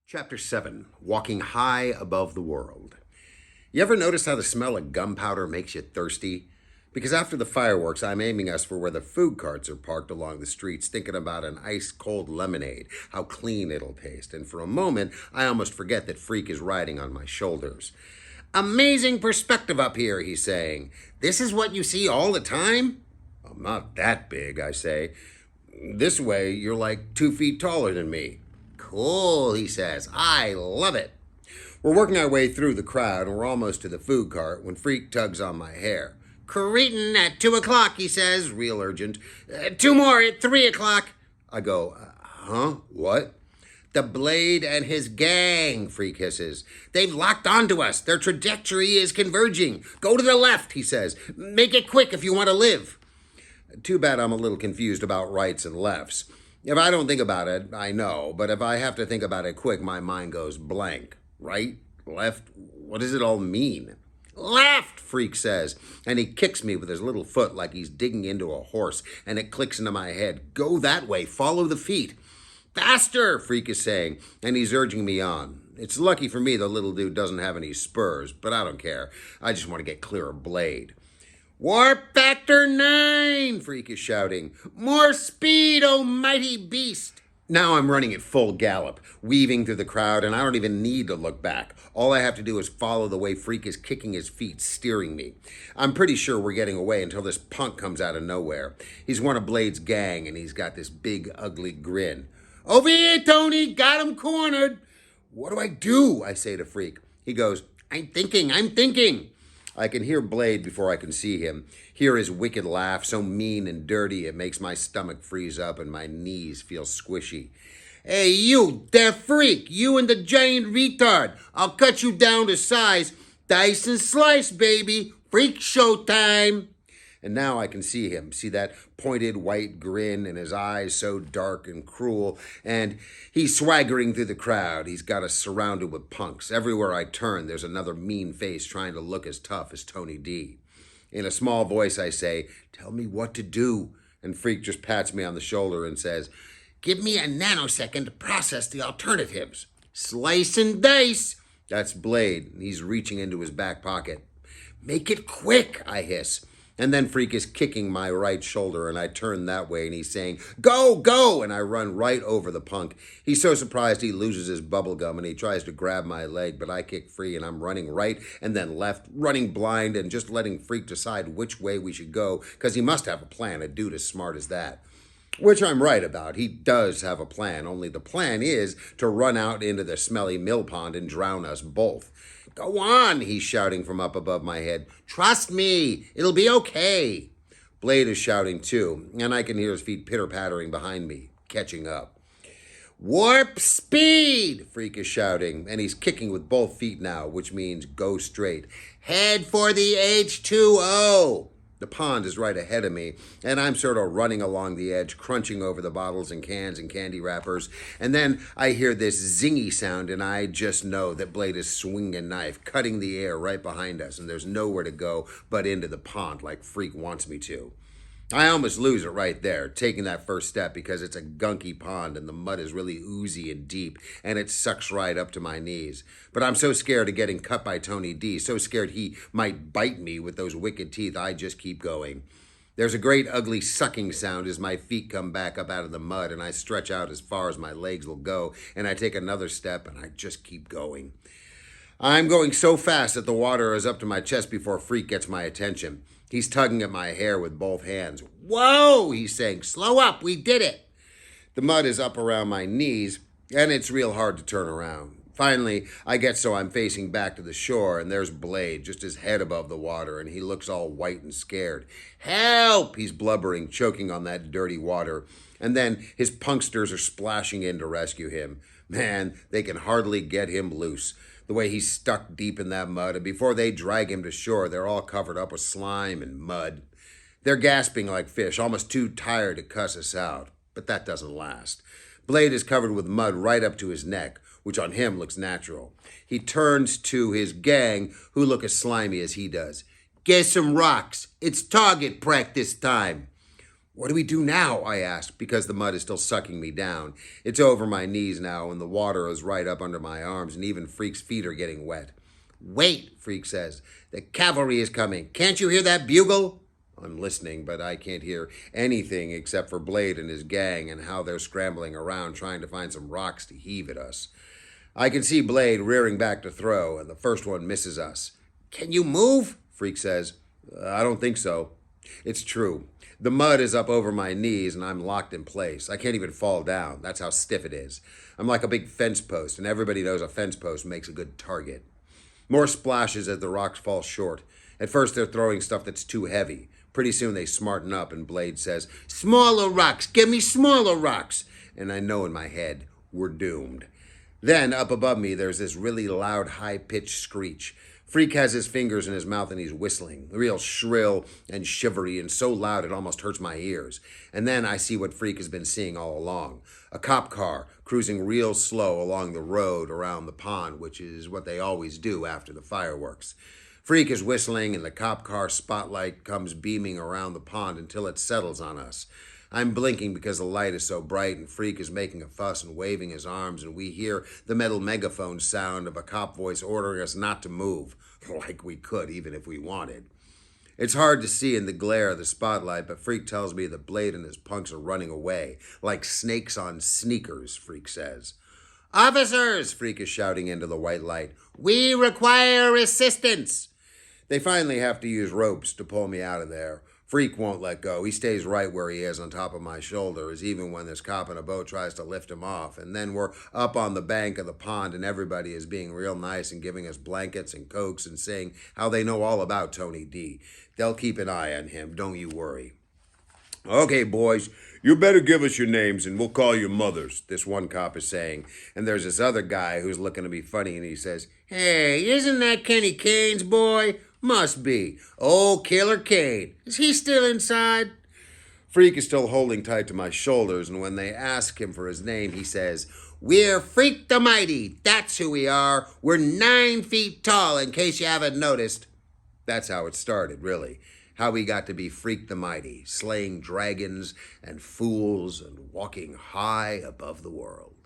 Chapter 7 Walking High Above the World. You ever notice how the smell of gunpowder makes you thirsty? Because after the fireworks, I'm aiming us for where the food carts are parked along the streets, thinking about an ice cold lemonade, how clean it'll taste. And for a moment, I almost forget that Freak is riding on my shoulders. Amazing perspective up here, he's saying. This is what you see all the time? I'm not that big, I say. This way, you're like 2 feet taller than me. Cool, he says. I love it. We're working our way through the crowd, and we're almost to the food cart when Freak tugs on my hair. Cretin at 2 o'clock, he says, real urgent. Two more at 3 o'clock. I go, huh? What? The Blade and his gang, Freak hisses. They've locked onto us. Their trajectory is converging. Go to the left, he says. Make it quick if you want to live. Too bad I'm a little confused about rights and lefts. If I don't think about it, I know, but if I have to think about it quick, my mind goes blank. Right? Left? What does it all mean? Left, Freak says, and he kicks me with his little foot like he's digging into a horse, and it clicks into my head. Go that way, follow the feet. Faster, Freak is saying, and he's urging me on. It's lucky for me the little dude doesn't have any spurs, but I don't care. I just want to get clear of Blade. Warp Factor 9, Freak is shouting. More speed, oh mighty beast. Now I'm running at full gallop, weaving through the crowd, and I don't even need to look back. All I have to do is follow the way Freak is kicking his feet, steering me. I'm pretty sure we're getting away until this punk comes out of nowhere. He's one of Blade's gang, and he's got this big, ugly grin. Over here, Tony, got him cornered. What do? I say to Freak. He goes, I'm thinking. I can hear Blade before I can see him, hear his wicked laugh, so mean and dirty it makes my stomach freeze up and my knees feel squishy. Hey, you, there, Freak, you and the giant retard. I'll cut you down to size. Dice and slice, baby. Freak show time. And now I can see him, see that pointed white grin and his eyes so dark and cruel. And he's swaggering through the crowd. He's got us surrounded with punks. Everywhere I turn, there's another mean face trying to look as tough as Tony D. In a small voice, I say, tell me what to do. And Freak just pats me on the shoulder and says, give me a nanosecond to process the alternatives. Slice and dice. That's Blade. He's reaching into his back pocket. Make it quick, I hiss. And then Freak is kicking my right shoulder, and I turn that way, and he's saying, go, go, and I run right over the punk. He's so surprised he loses his bubble gum, and he tries to grab my leg, but I kick free, and I'm running right and then left, running blind, and just letting Freak decide which way we should go, because he must have a plan, a dude as smart as that. Which I'm right about. He does have a plan, only the plan is to run out into the smelly mill pond and drown us both. Go on, he's shouting from up above my head. Trust me, it'll be okay. Blade is shouting too, and I can hear his feet pitter-pattering behind me, catching up. Warp speed, Freak is shouting, and he's kicking with both feet now, which means go straight. Head for the H2O. The pond is right ahead of me, and I'm sort of running along the edge, crunching over the bottles and cans and candy wrappers. And then I hear this zingy sound, and I just know that Blade is swinging a knife, cutting the air right behind us, and there's nowhere to go but into the pond like Freak wants me to. I almost lose it right there, taking that first step because it's a gunky pond and the mud is really oozy and deep and it sucks right up to my knees. But I'm so scared of getting cut by Tony D, so scared he might bite me with those wicked teeth, I just keep going. There's a great ugly sucking sound as my feet come back up out of the mud and I stretch out as far as my legs will go and I take another step and I just keep going. I'm going so fast that the water is up to my chest before Freak gets my attention. He's tugging at my hair with both hands. Whoa, he's saying, slow up, we did it. The mud is up around my knees, and it's real hard to turn around. Finally, I get so I'm facing back to the shore, and there's Blade, just his head above the water, and he looks all white and scared. Help, he's blubbering, choking on that dirty water. And then his punksters are splashing in to rescue him. Man, they can hardly get him loose. The way he's stuck deep in that mud, and before they drag him to shore, they're all covered up with slime and mud. They're gasping like fish, almost too tired to cuss us out. But that doesn't last. Blade is covered with mud right up to his neck, which on him looks natural. He turns to his gang, who look as slimy as he does. Get some rocks. It's target practice time. What do we do now? I asked, because the mud is still sucking me down. It's over my knees now, and the water is right up under my arms, and even Freak's feet are getting wet. Wait, Freak says. The cavalry is coming. Can't you hear that bugle? I'm listening, but I can't hear anything except for Blade and his gang and how they're scrambling around trying to find some rocks to heave at us. I can see Blade rearing back to throw, and the first one misses us. Can you move? Freak says. I don't think so. It's true. The mud is up over my knees and I'm locked in place. I can't even fall down. That's how stiff it is. I'm like a big fence post, and everybody knows a fence post makes a good target. More splashes as the rocks fall short. At first they're throwing stuff that's too heavy. Pretty soon they smarten up and Blade says, Smaller rocks! Give me smaller rocks! And I know in my head, we're doomed. Then, up above me, there's this really loud, high-pitched screech. Freak has his fingers in his mouth and he's whistling, real shrill and shivery and so loud it almost hurts my ears. And then I see what Freak has been seeing all along. A cop car cruising real slow along the road around the pond, which is what they always do after the fireworks. Freak is whistling and the cop car spotlight comes beaming around the pond until it settles on us. I'm blinking because the light is so bright and Freak is making a fuss and waving his arms, and we hear the metal megaphone sound of a cop voice ordering us not to move, like we could even if we wanted. It's hard to see in the glare of the spotlight, but Freak tells me that Blade and his punks are running away, like snakes on sneakers, Freak says. Officers, Freak is shouting into the white light. We require assistance. They finally have to use ropes to pull me out of there. Freak won't let go. He stays right where he is on top of my shoulders, even when this cop in a boat tries to lift him off. And then we're up on the bank of the pond and everybody is being real nice and giving us blankets and cokes and saying how they know all about Tony D. They'll keep an eye on him, don't you worry. Okay, boys, you better give us your names and we'll call you mothers, this one cop is saying. And there's this other guy who's looking to be funny and he says, Hey, isn't that Kenny Kane's boy? Must be. Oh, Killer Kane. Is he still inside? Freak is still holding tight to my shoulders, and when they ask him for his name, he says, We're Freak the Mighty. That's who we are. We're 9 feet tall, in case you haven't noticed. That's how it started, really. How we got to be Freak the Mighty, slaying dragons and fools and walking high above the world.